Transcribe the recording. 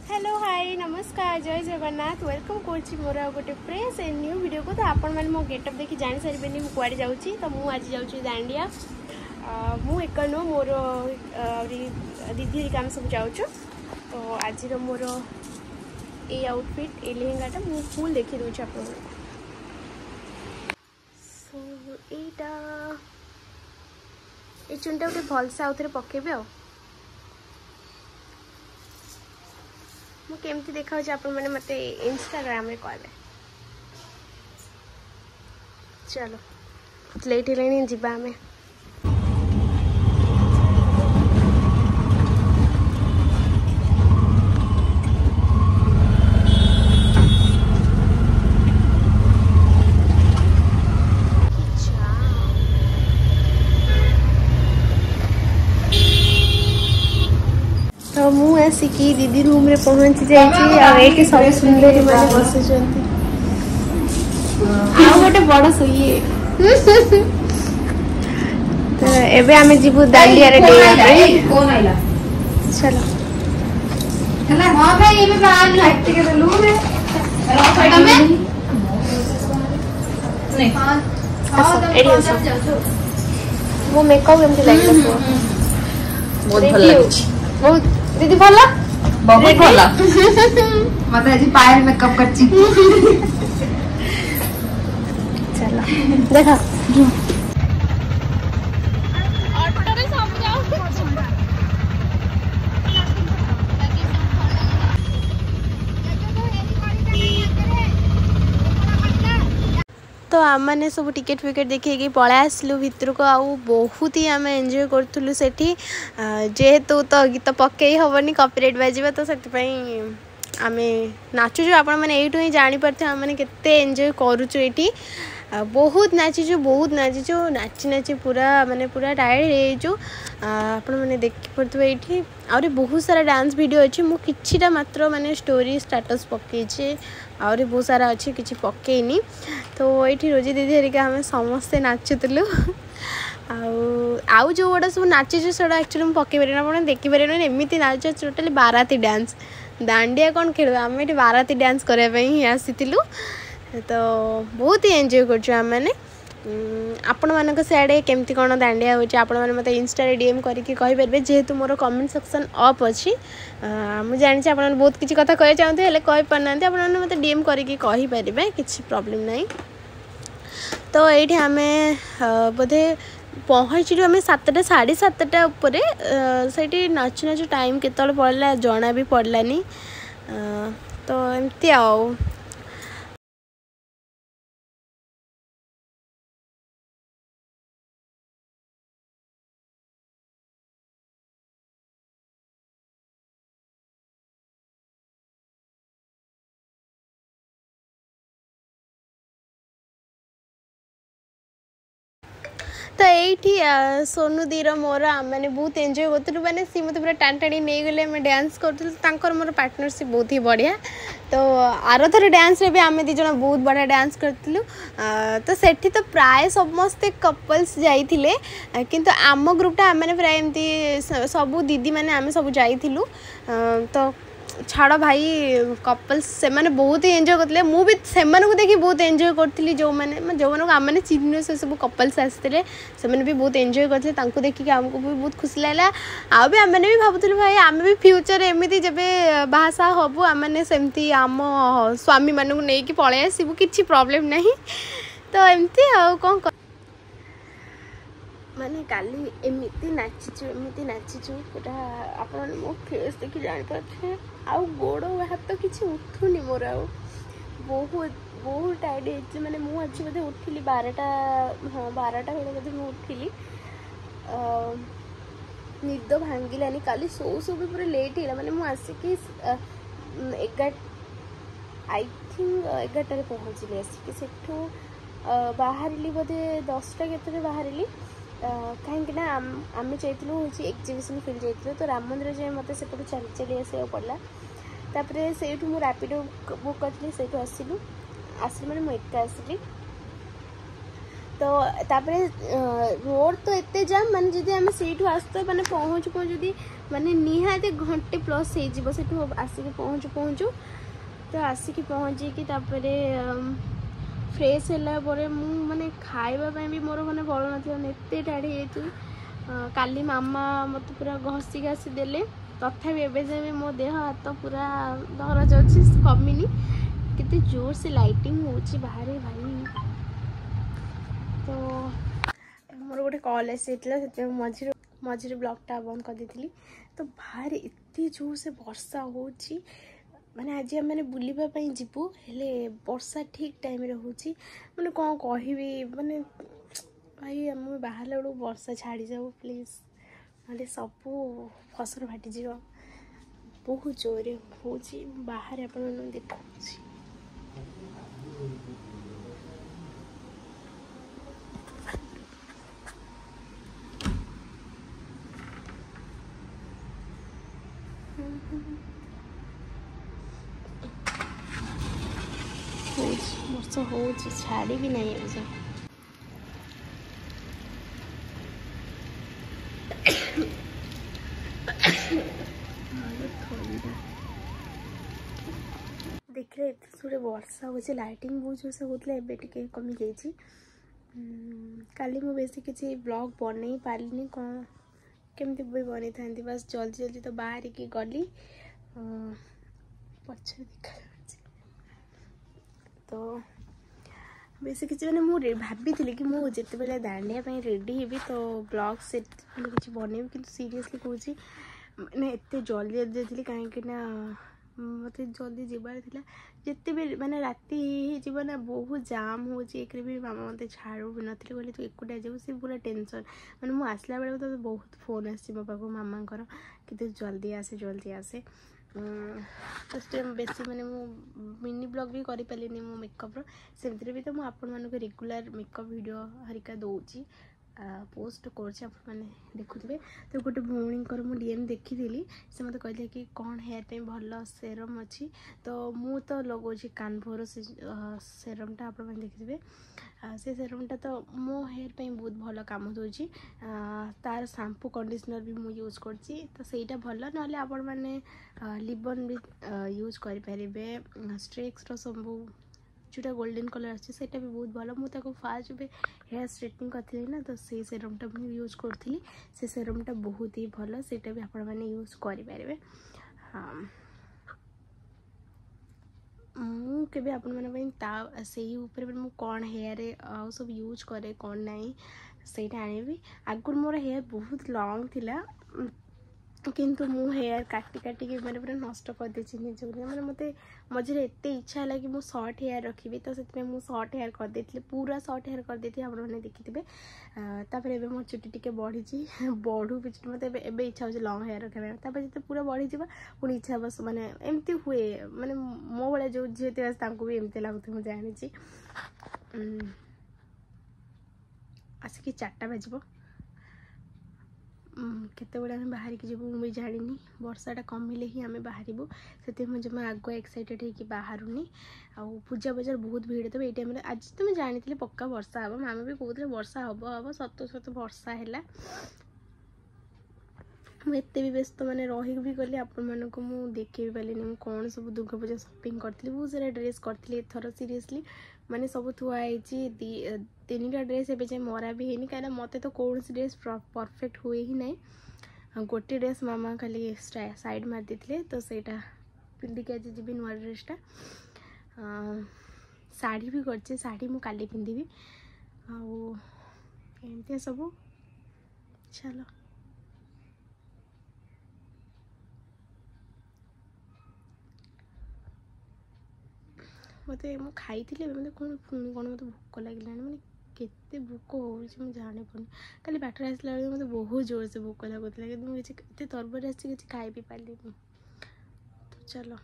Hello hi नमस्कार जय Jagannath welcome कर मोर गोटे फ्रेश एंड न्यू वीडियो को। तो आपण मैंने मो गेटअप देखी जानी सारे मुझे कुआड़े जाऊँगी। तो मुझे आज जाऊँ दांडिया मु एक नु मोर दीदी काम सब जाऊँ। तो आज मोर ये आउटफिट ये लेहेंगाटा मु फुल देखी दूँ आप ये चुनटा गोटे भलसे आउ थे पकेबे आ केमती देखा आपण मैंने मत इंस्टाग्राम रे कहले। चलो लेट है जीवा आमे तो मुझे आसिकी दीदी रूम रे पहुंची जाइए सब सुंदरी मैंने बस गोटे बड़ सोई तो एबे आमे जीवु दांडिया रे चलो हां भाई एबे बाहर लाइट के लू रे तमे नहीं हां एडी वो मेकअप केमती लाइक बहुत भल लागी बहुत दीदी भला बहुत भला मते आज पायल मेकअप करची चलो देखा ऑटो रे सब जाओ तो आम मैंने सब टिकेट फिकेट देखिए पलै आसलु भितर को आउ बहुत ही आम एंजॉय करूँ से जेहेतु तो गीत पकई हेनी कॉपीराइट बाजिबा तो से आम नाचुचु आपण मैंने यू ही जापारे आम मैंने केते एंजॉय करूँ ये बहुत नाचीचु नाची नाची पूरा माने पूरा टायर्ड हो आपण मैंने देखी पड़े ये आहरी बहुत सारा डांस वीडियो अच्छी मु किछिटा मात्र माने स्टोरी स्टेटस पकईचे आहरी बहुत सारा अच्छी किसी पकईनी। तो ये रोजी दीदी हरिका आम समस्ते नाचुलु आउ जो गुड़ा सब नाचीचु से एक्चुअली मुझे पकई पारे आप देखिपारे एमती नाच टोटाली बाराती डांस दांडिया कौन खेल आम ये बाराती डांस करने ही आसीलु। तो बहुत ही एंजॉय कर आपण मानक सियाड़े केमती कौन दांडिया हो मत इंस्टा डीएम करके कहींपारे जेहेतु मोर कमेंट सेक्शन अप अच्छी मुझे जानी आप बहुत किसी कथा कह चाहते हैं कही पारना आपने मत डीएम करके कहींपारे किसी प्रॉब्लम नहीं। तो ये आम बोधे पहुँचलु आम 7टा 7:30 उपर से नाचु नाचु टाइम केत पड़ा जना भी पड़लानी। तो एमती आओ तो ये सोनू दीर मोर मैंने बहुत एंजॉय करूँ मैंने सी मत पूरा टाणी टाणी नहीं गले आम डांस करूँ मोर पार्टनरशिप बहुत ही बढ़िया। तो आर थर डांस रे भी आम दीज बहुत बढ़िया डांस करूँ। तो सेठी तो प्राय समस्ते कपल्स जाइथिले किंतु आम ग्रुपटा आम प्राय एमती सबू दीदी मैंने आम सब जाइथिलु। तो छाड़ भाई कपल्स से माने बहुत ही एंजॉय करते मु भी से देखी बहुत एंजॉय करी जो मैंने जो मैंने चिन्ह से सब कपल्स आसते से भी बहुत एंजॉय करते देखिए आमको भी बहुत खुशी लगा आ भी आम भी भावुलु भाई आम भी फ्यूचर एमती जब बाहासा हबू आम मैंने सेमती आम स्वामी मानू नहीं कि पलै आसबू किसी प्रॉब्लम नहीं। तो एमती आ कौन माने काली एमती नाचीचु पूरा आप मो फेस देखी जापारे आउ गोड़ हाथ किसी उठुनी मोर आउ बहुत बहुत टायर्ड माने मु आज बोधे उठिली 12टा हाँ 12टा बेले बोधे मु उठिली निद भांगिलानी काली सो भी पूरा लेट है माने मु आसिकी 11 आई थिंक 11टारे पहुँचली आसिकी सेठू बाहरी बोधे 10टा केते बाहरी कहीं आम जाइलु हूँ एक्जिबिशन फील्ड जाइलु। तो राम मंदिर जाए मत से चली चली आसा पड़ा तापर से मुझे रैपिडो बुक करी से आसलु मैंने मुझे एका आसली तो तापरे रोड तो एते जाम माने जदि आम से आसत मैंने पहुँचु पहुँचु माने निहाती घंटे प्लस हो से आसिक पहुँचु पहुँचु तो आसिक पहुँचिकी फ्रेश है माने खाइबा भी मोर मैंने बल ना एत टाड़ी जाइए काली मामा मत पूरा घसी घासी देले तथापि एवं मो देह हाथ पूरा दरज अच्छी कमिनी केते जोर से लाइटिंग होची बाहर भाई तो मोर गोटे कॉल आसाला से मझे मझे ब्लॉगटा बंद कर देती तो बाहर एत जोर से वर्षा होची माने आज मैंने बुलवाई जीवु हेले वर्षा ठीक टाइम होची माने कौन कहबी माने भाई आम बाहर बेलू वर्षा छाड़ी जाऊ प्लीज ना सबू फसल फाटी बहुत जोर हो बाहर आप देखा वर्षा हो छाड़ी भी नहीं है देखिए एत जोरे वर्षा हो लाइटिंग बहुत जोर से होता है टे कमी जाइए काली मुझे बेसी किसी ब्लॉग बन पारिनी कौन केमती भी बन था बस जल्दी जल्दी तो बाहर की गली पछे देखा तो बेसी किसी मैंने मुझे भाभी कि मुझे बेले दांडिया रेडी हेबी तो ब्लॉग से किसी बनैबी कि सीरियसली कहूँ मैंने एत जल्दी जल्दी जाती कहीं मत जल्दी जबार जिते भी मैंने राति जीवना बहुत जाम हो भी मामा मत छाड़ू भी नी बोले तू एकुटिया जाऊ सी पूरा टेंशन मैंने मुझे आसला बेले तो बहुत फोन आसी मो पाक मामा कि तू जल्दी आसे तो बेसी मैंने मिनी ब्लॉग भी कर पारे मो मेकअप सेमती भी तो मुझे आपण मानक रेगुलर मेकअप वीडियो हरिका दूची पोस्ट कर देखुए तो गोटे भौणी को डीएम देखी से मत कहले कि कौन हेयर पे भल सेरम अच्छी तो मु तो लगौची कानभोर से सेरमटा आप देखिए से सेरमटा तो मो हेयर पे बहुत भल कम दूची तार शैम्पू कंडीशनर भी मुझे यूज करची तो सहीटा भल ना आपण मैंने लिबन भी यूज करें स्ट्रेक्स सब जोटा गोल्डन कलर अच्छे से भी बहुत भल मुझे फास्ट भी हेयर स्ट्रेटनिंग करी ना तो से सेरमटा मुझे यूज करी से सेरमटा बहुत ही भल से भी आपण मैंने यूज करें हाँ मुझे आपण मैंने से कौन हेयर सब यूज करे कौन नाई से आनी आगुर मोर हेयर बहुत लॉन्ग थिला किंतु मु हेयर काटी काटी मैंने पूरा नष्ट कर देछि निज मैंने मत मझे एत इच्छा है कि मुझे सर्ट हेयर रखी तो से मुझे सर्ट हेयर कर देती पूरा सर्ट हेयर कर देती आपने देखिथे तापर एबे मो चुटी टिके बढ़ी बढ़ू भी मत इच्छा हो लंग हेयर रखा जो पूरा बढ़ी पुणी इच्छा बस माने एमती हुए माने मो भाया जो झील भी एमती लगुच मुझे जानी आसिक 4टा बजब केते बड़े आम बाहर की जीवु मुझे जानी वर्षाटा कमिले ही आम बाहर से मुझे जमा आगुआ एक्साइटेड है कि बाहरुनी आउ पूजा बजार बहुत भीड़ तो ये टाइम आज तो मुझे जानी पक्का वर्षा हम मामा भी कहते वर्षा हम सत सत वर्षा है मुझे भी व्यस्त मैंने रही भी गली आपण मानक मुझे देखे पारे कौन सब दुर्गा पूजा शॉपिंग करी बहुत सारा ड्रेस करी एथर सीरियसली माने सब थुआई 3टा ड्रेस एवं मरा भी है कहीं मत तो कौन ड्रेस परफेक्ट हुए ही ना गोटे ड्रेस मामा खाली साइड मार देते तो सहीटा पिंधिक आज जी नुआ ड्रेसटा शाढ़ी भी कर शाढ़ी मु काली पिंधि आमती सब चलो मत खाई मतलब कौन पुणी कौन मत भोक लगे मैंने केते भोक हो जानी पानी खाली बाटर आसला मत बहुत जोर से भोक लगुला कि मुझे तरबर आसी खाई भी पारे तो चलो।